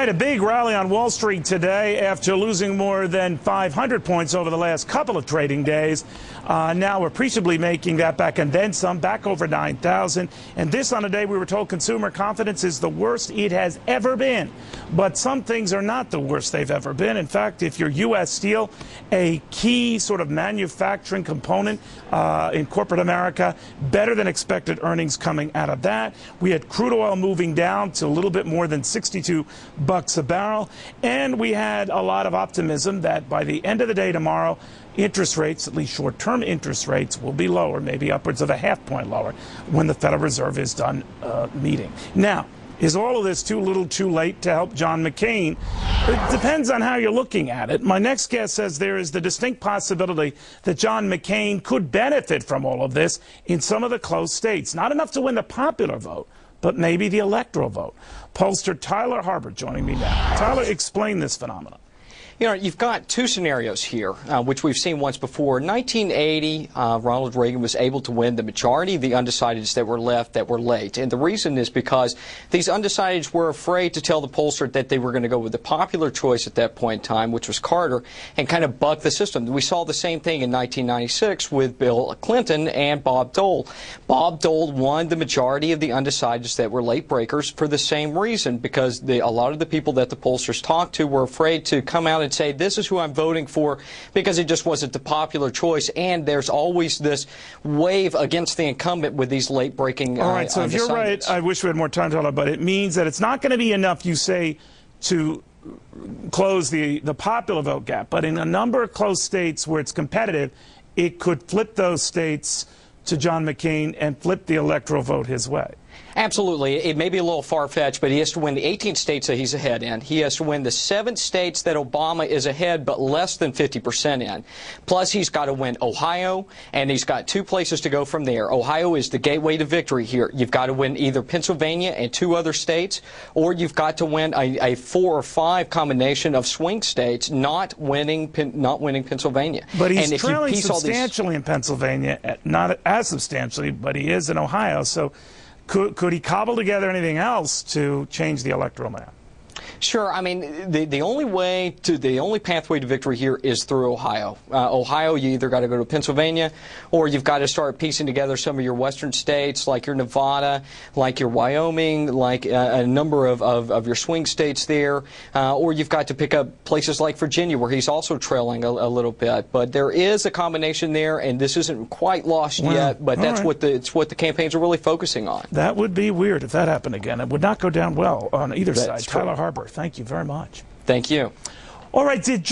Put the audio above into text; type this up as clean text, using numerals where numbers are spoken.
right, a big rally on Wall Street today after losing more than 500 points over the last couple of trading days. Now appreciably making that back and then some, back over 9,000. And this on a day we were told consumer confidence is the worst it has ever been. But some things are not the worst they've ever been. In fact, if you're U.S. Steel, a key sort of manufacturing component in corporate America, better than expected earnings coming out of that. We had crude oil moving down to a little bit more than $62 a barrel, and we had a lot of optimism that by the end of the day tomorrow, interest rates, at least short-term interest rates, will be lower, maybe upwards of a half point lower when the Federal Reserve is done meeting. Now, is all of this too little too late to help John McCain? It depends on how you're looking at it. My next guest says there is the distinct possibility that John McCain could benefit from all of this in some of the close states. Not enough to win the popular vote, but maybe the electoral vote. Pollster Tyler Harber joining me now. Tyler, explain this phenomenon. You know, you've got two scenarios here, which we've seen once before. In 1980, Ronald Reagan was able to win the majority of the undecideds that were left that were late. And the reason is because these undecideds were afraid to tell the pollster that they were going to go with the popular choice at that point in time, which was Carter, and kind of buck the system. We saw the same thing in 1996 with Bill Clinton and Bob Dole. Bob Dole won the majority of the undecideds that were late breakers for the same reason, because a lot of the people that the pollsters talked to were afraid to come out and say, this is who I'm voting for, because it just wasn't the popular choice. And there's always this wave against the incumbent with these late-breaking All right, so if you're right, I wish we had more time to talk about it. It means that it's not going to be enough, you say, to close the popular vote gap. But in a number of close states where it's competitive, it could flip those states to John McCain and flip the electoral vote his way. Absolutely. It may be a little far-fetched, but he has to win the 18 states that he's ahead in. He has to win the 7 states that Obama is ahead, but less than 50% in. Plus, he's got to win Ohio, and he's got 2 places to go from there. Ohio is the gateway to victory here. You've got to win either Pennsylvania and 2 other states, or you've got to win a 4 or 5 combination of swing states, not winning Pennsylvania. But he's trailing substantially in Pennsylvania, not as substantially, but he is in Ohio. So could he cobble together anything else to change the electoral map? Sure. I mean, the only pathway to victory here is through Ohio. Ohio, you either got to go to Pennsylvania, or you've got to start piecing together some of your western states, like your Nevada, like your Wyoming, like a number of your swing states there, or you've got to pick up places like Virginia, where he's also trailing a little bit. But there is a combination there, and this isn't quite lost yet. But that's what the campaigns are really focusing on. That would be weird if that happened again. It would not go down well on either side. Tyler Harber, thank you very much. Thank you. All right, did